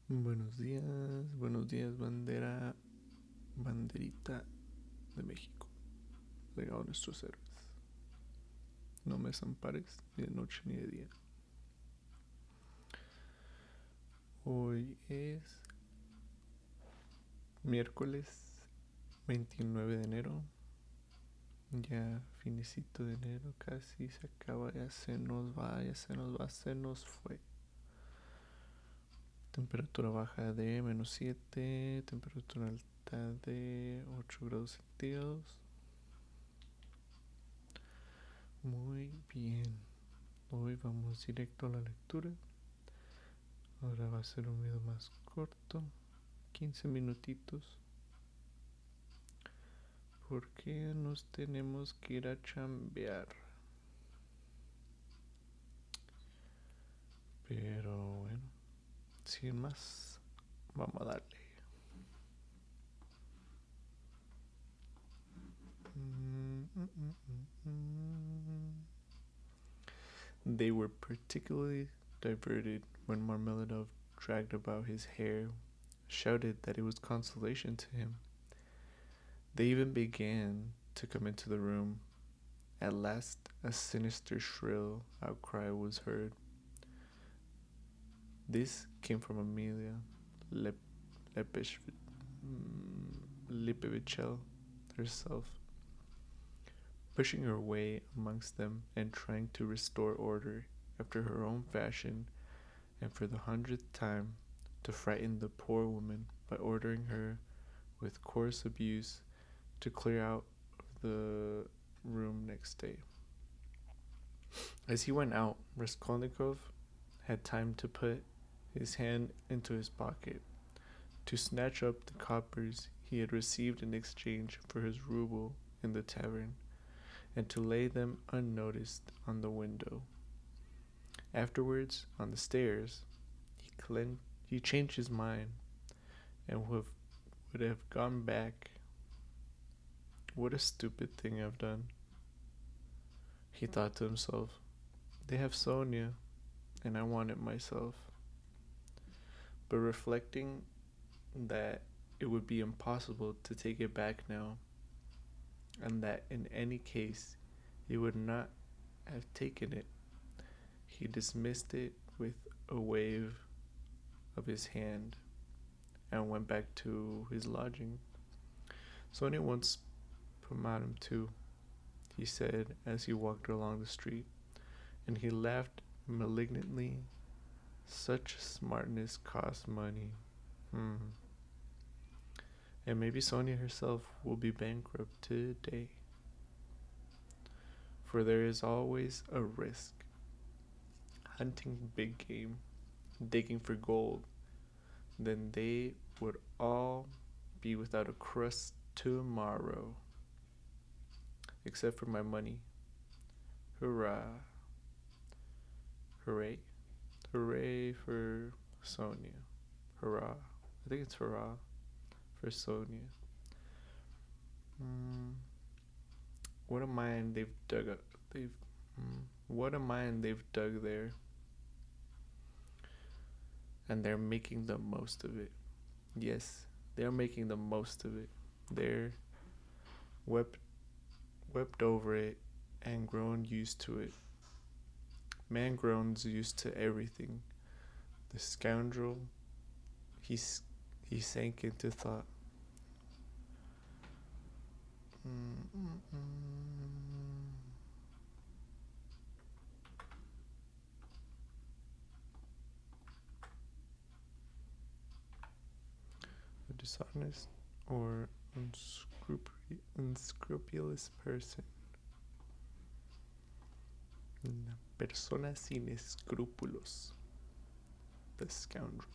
buenos días, bandera, banderita de México, legado a nuestros héroes. No me desampares ni de noche ni de día. Hoy es miércoles 29 de enero, ya finicito de enero, casi se acaba, ya se nos va, se nos fue. Temperatura baja de -7, temperatura alta de 8 grados centígrados. Muy bien, hoy vamos directo a la lectura. Ahora va a ser un video más corto, 15 minutitos, porque nos tenemos que ir a chambear. Pero bueno, sin más, vamos a darle. They were particularly diverted when Marmeladov dragged about his hair, shouted that it was consolation to him. They even began to come into the room. At last, a sinister shrill outcry was heard. This came from Amelia Lipovichel herself, pushing her way amongst them and trying to restore order after her own fashion, and for the 100th time to frighten the poor woman by ordering her, with coarse abuse, to clear out of the room next day. As he went out, Raskolnikov had time to put his hand into his pocket, to snatch up the coppers he had received in exchange for his rouble in the tavern, and to lay them unnoticed on the window. Afterwards, on the stairs, he changed his mind and would have gone back. What a stupid thing I've done, he thought to himself. They have Sonia, and I want it myself. But reflecting that it would be impossible to take it back now, and that in any case he would not have taken it, he dismissed it with a wave of his hand and went back to his lodging. Sonia wants pomatum too, he said as he walked along the street, and he laughed malignantly. Such smartness costs money. And maybe Sonia herself will be bankrupt today. For there is always a risk. Hunting big game, digging for gold, then they would all be without a crust tomorrow. Except for my money. Hurrah. Hooray. Hooray for Sonia. Hurrah. I think it's hurrah for Sonia. What a mine they've dug up. What a mine they've dug there. And they're making the most of it. Yes, they're making the most of it. They're wept over it and grown used to it. Man grows used to everything. The scoundrel, he sank into thought. A dishonest or unscrupulous person. Una persona sin escrúpulos. The scoundrel.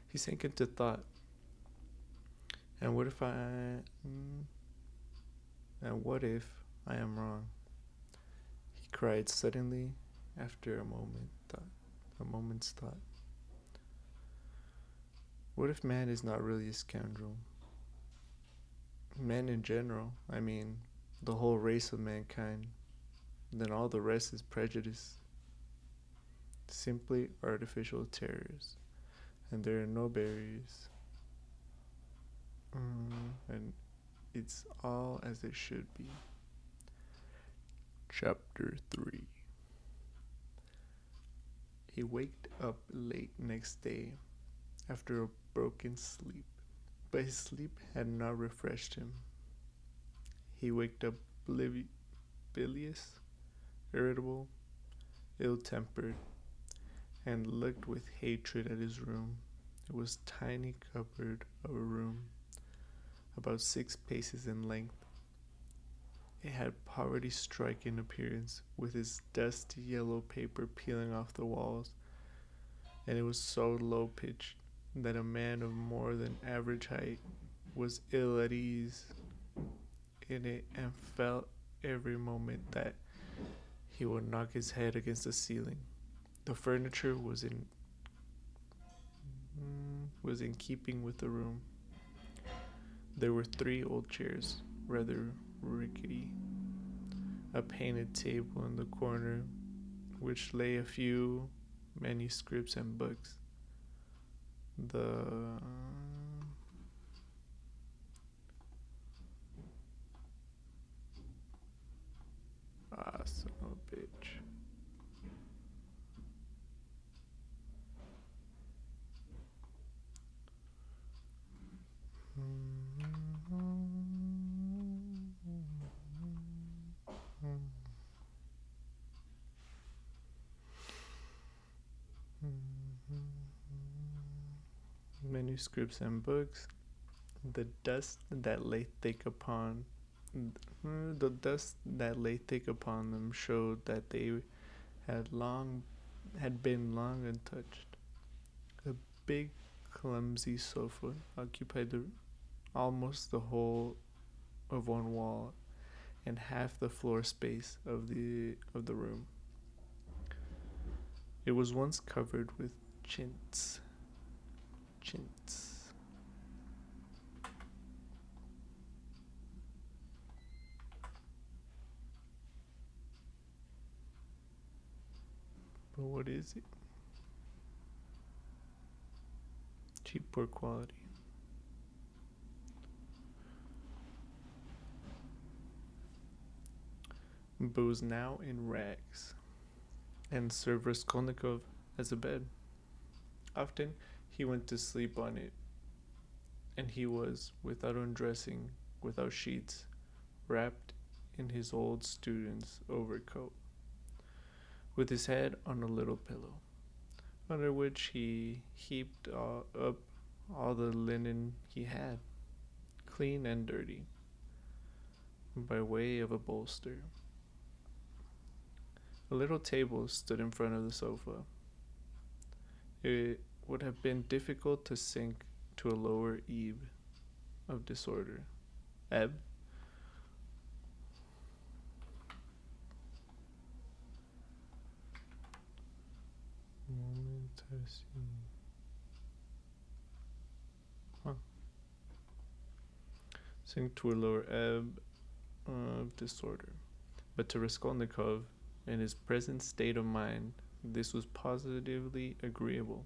He sank into thought. And what if I am wrong? He cried suddenly after a moment's thought. What if man is not really a scoundrel? Men in general, I mean, the whole race of mankind. Then all the rest is prejudice. Simply artificial terrors. and there are no berries. And it's all as it should be. Chapter 3. He waked up late next day after a broken sleep, but his sleep had not refreshed him. He waked up bilious, irritable, ill-tempered, and looked with hatred at his room. It was a tiny cupboard of a room, about 6 paces in length. It had poverty-stricken appearance, with its dusty yellow paper peeling off the walls, and it was so low-pitched that a man of more than average height was ill at ease in it and felt every moment that he would knock his head against the ceiling. The furniture was in keeping with the room. There were 3 old chairs, rather rickety, a painted table in the corner, which lay a few manuscripts and books. The son of a bitch. Manuscripts and books. The dust that lay thick upon them showed that they had been long untouched. A big, clumsy sofa occupied almost the whole of one wall and half the floor space of the room. It was once covered with chintz. But what is it? Cheap, poor quality. But was now in rags and served Raskolnikov as a bed. Often he went to sleep on it, and he was, without undressing, without sheets, wrapped in his old student's overcoat, with his head on a little pillow, under which he heaped up all the linen he had, clean and dirty, by way of a bolster. A little table stood in front of the sofa. It would have been difficult to sink to a lower ebb of disorder. Ebb? Sink to a lower ebb of disorder. But to Raskolnikov, in his present state of mind, this was positively agreeable.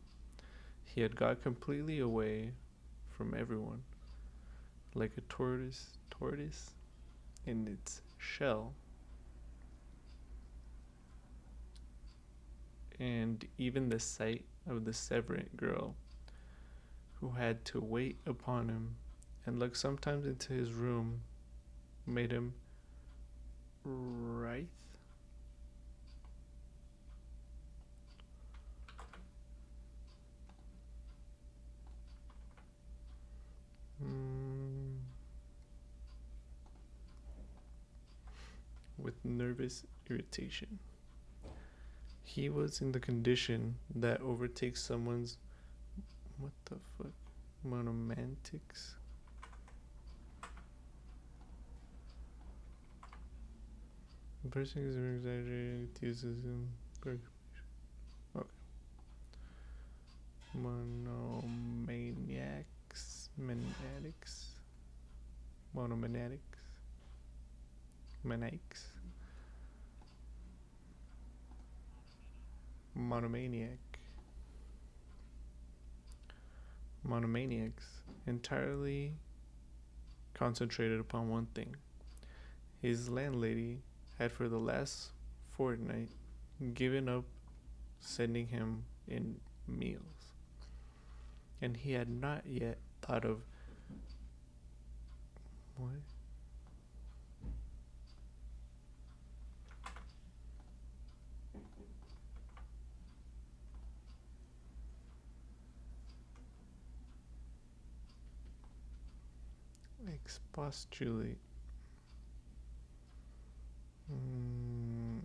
He had got completely away from everyone, like a tortoise in its shell. And even the sight of the Severant girl, who had to wait upon him and look sometimes into his room, made him writhe. With nervous irritation. He was in the condition that overtakes someone's monomantics. The person is exaggerated, uses him. Okay. Monomaniacs. Monomaniac. monomaniacs, entirely concentrated upon one thing. His landlady had for the last fortnight given up sending him in meals, and he had not yet thought of what? Expostulate. Mm,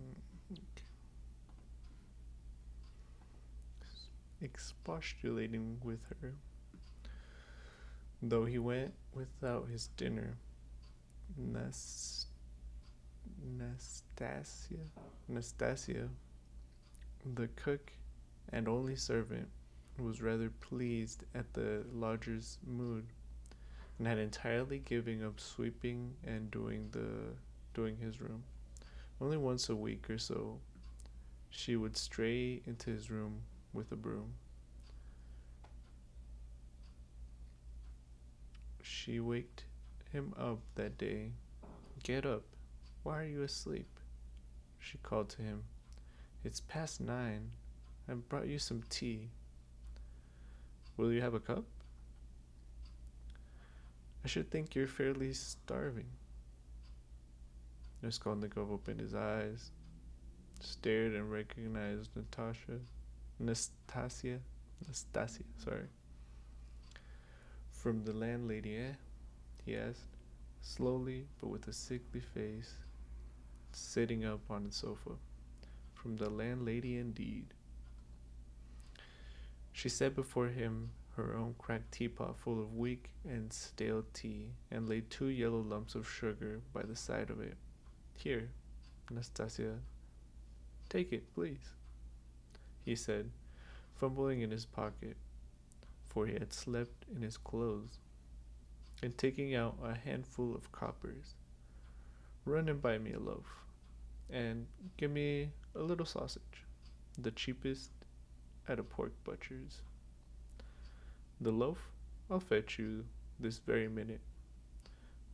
expostulating with her, though he went without his dinner. Nas- Nastasia, the cook and only servant, was rather pleased at the lodger's mood, and had entirely given up sweeping and doing his room. Only once a week or so she would stray into his room with a broom. She waked him up that day. "Get up. Why are you asleep?" she called to him. "It's past 9. I've brought you some tea. Will you have a cup?" "I should think you're fairly starving." Raskolnikov opened his eyes, stared, and recognized Nastasia, sorry. "From the landlady, eh?" he asked, slowly but with a sickly face, sitting up on the sofa. "From the landlady, indeed." She set before him her own cracked teapot full of weak and stale tea, and laid 2 yellow lumps of sugar by the side of it. "Here, Nastasia, take it, please," he said, fumbling in his pocket, for he had slept in his clothes, and taking out a handful of coppers. "Run and buy me a loaf, and give me a little sausage, the cheapest at a pork butcher's. The loaf I'll fetch you this very minute.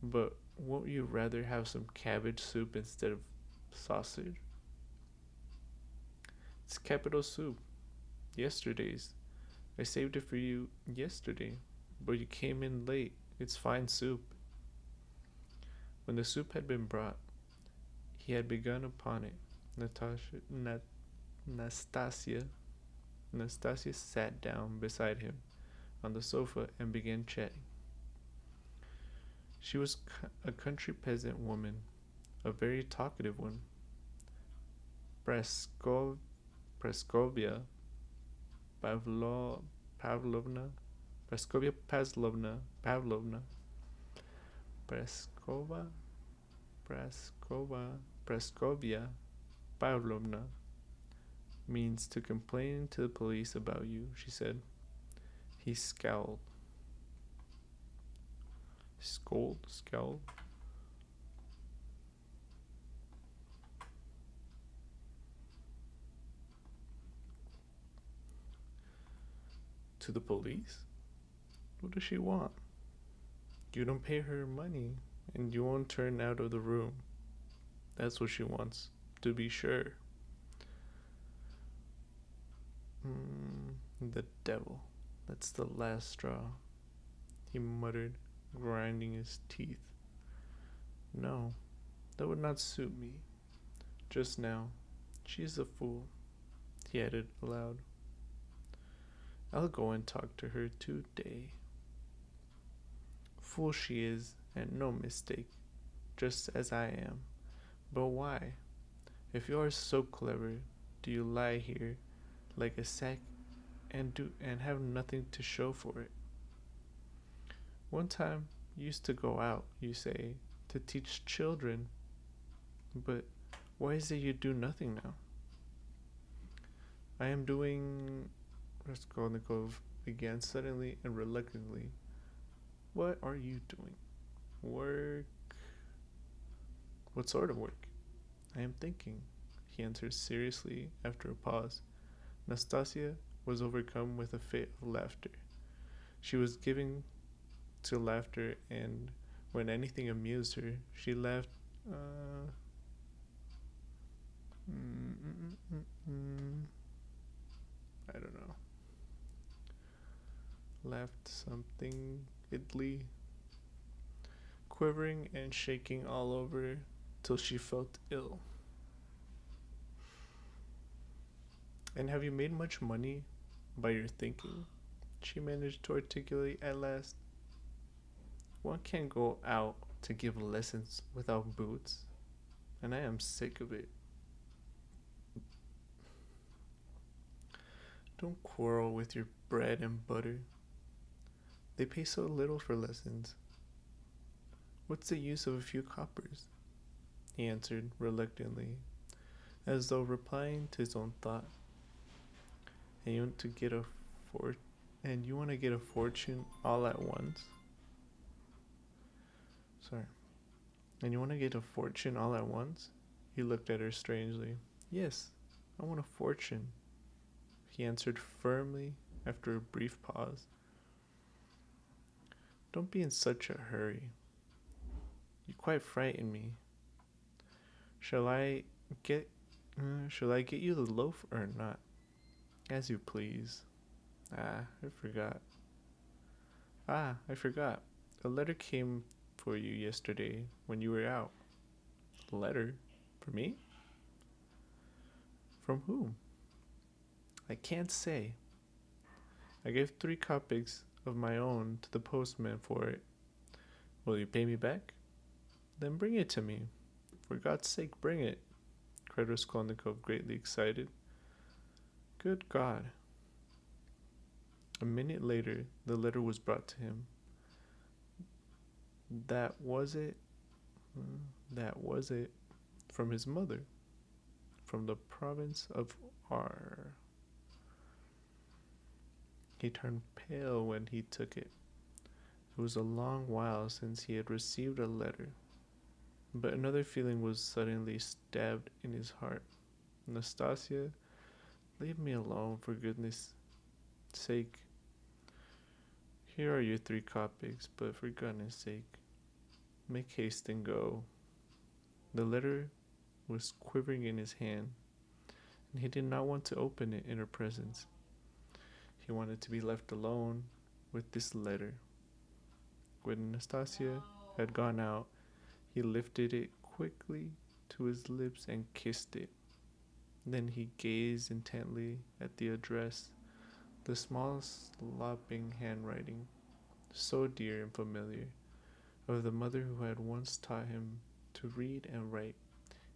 But won't you rather have some cabbage soup instead of sausage?" "It's capital soup. Yesterday's. I saved it for you yesterday, but you came in late. It's fine soup." When the soup had been brought, he had begun upon it. Nastasia sat down beside him on the sofa and began chatting. She was a country peasant woman, a very talkative one. Praskovia Pavlovna, Praskova, Praskovia Pavlovna means to complain to the police about you, she said. He scowled. Scowled. "To the police? What does she want? You don't pay her money, and you won't turn out of the room. That's what she wants, to be sure." The devil. That's the last straw," he muttered, grinding his teeth. "No, that would not suit me. Just now. She is a fool," he added aloud. "I'll go and talk to her today. Fool she is, and no mistake, just as I am. But why, if you are so clever, do you lie here like a sack and have nothing to show for it? One time you used to go out, you say, to teach children, but why is it you do nothing now?" "I am doing," Raskolnikov began suddenly and reluctantly. "What are you doing?" "Work." "What sort of work?" "I am thinking," he answered seriously after a pause. Nastasia was overcome with a fit of laughter. She was given to laughter, and when anything amused her, she laughed. Uh, mm, mm, mm, mm, I don't know. Laughed something idly, quivering and shaking all over till she felt ill. And have you made much money by your thinking? She managed to articulate at last. One can't go out to give lessons without boots, and I am sick of it. Don't quarrel with your bread and butter. They pay so little for lessons. What's the use of a few coppers? He answered reluctantly, as though replying to his own thought. And you want to get a for and you want to get a fortune all at once? Sorry. And you want to get a fortune all at once? He looked at her strangely. Yes, I want a fortune, he answered firmly after a brief pause. Don't be in such a hurry. You quite frighten me. Shall I get shall I get you the loaf or not? As you please. I forgot. I forgot. A letter came for you yesterday when you were out. A letter? For me? From whom? I can't say. I gave 3 kopecks of my own to the postman for it. Will you pay me back? Then bring it to me. For God's sake, bring it, cried Raskolnikov, greatly excited. Good God! A minute later, the letter was brought to him. That was it. That was it. From his mother. From the province of R. He turned pale when he took it. It was a long while since he had received a letter. But another feeling was suddenly stabbed in his heart. Nastasia, leave me alone, for goodness sake. Here are your 3 kopecks, but for goodness sake, make haste and go. The letter was quivering in his hand, and he did not want to open it in her presence. He wanted to be left alone with this letter. When Nastasia had gone out, he lifted it quickly to his lips and kissed it. Then he gazed intently at the address, the small slopping handwriting, so dear and familiar, of the mother who had once taught him to read and write.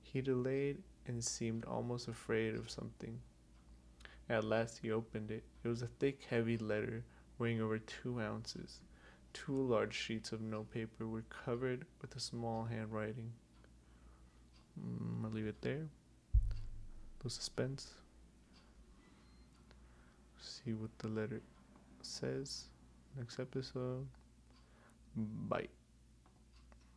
He delayed and seemed almost afraid of something. At last he opened it. It was a thick, heavy letter weighing over 2 ounces. 2 large sheets of notepaper were covered with a small handwriting. I'll leave it there. The suspense. See what the letter says. Next episode. Bye.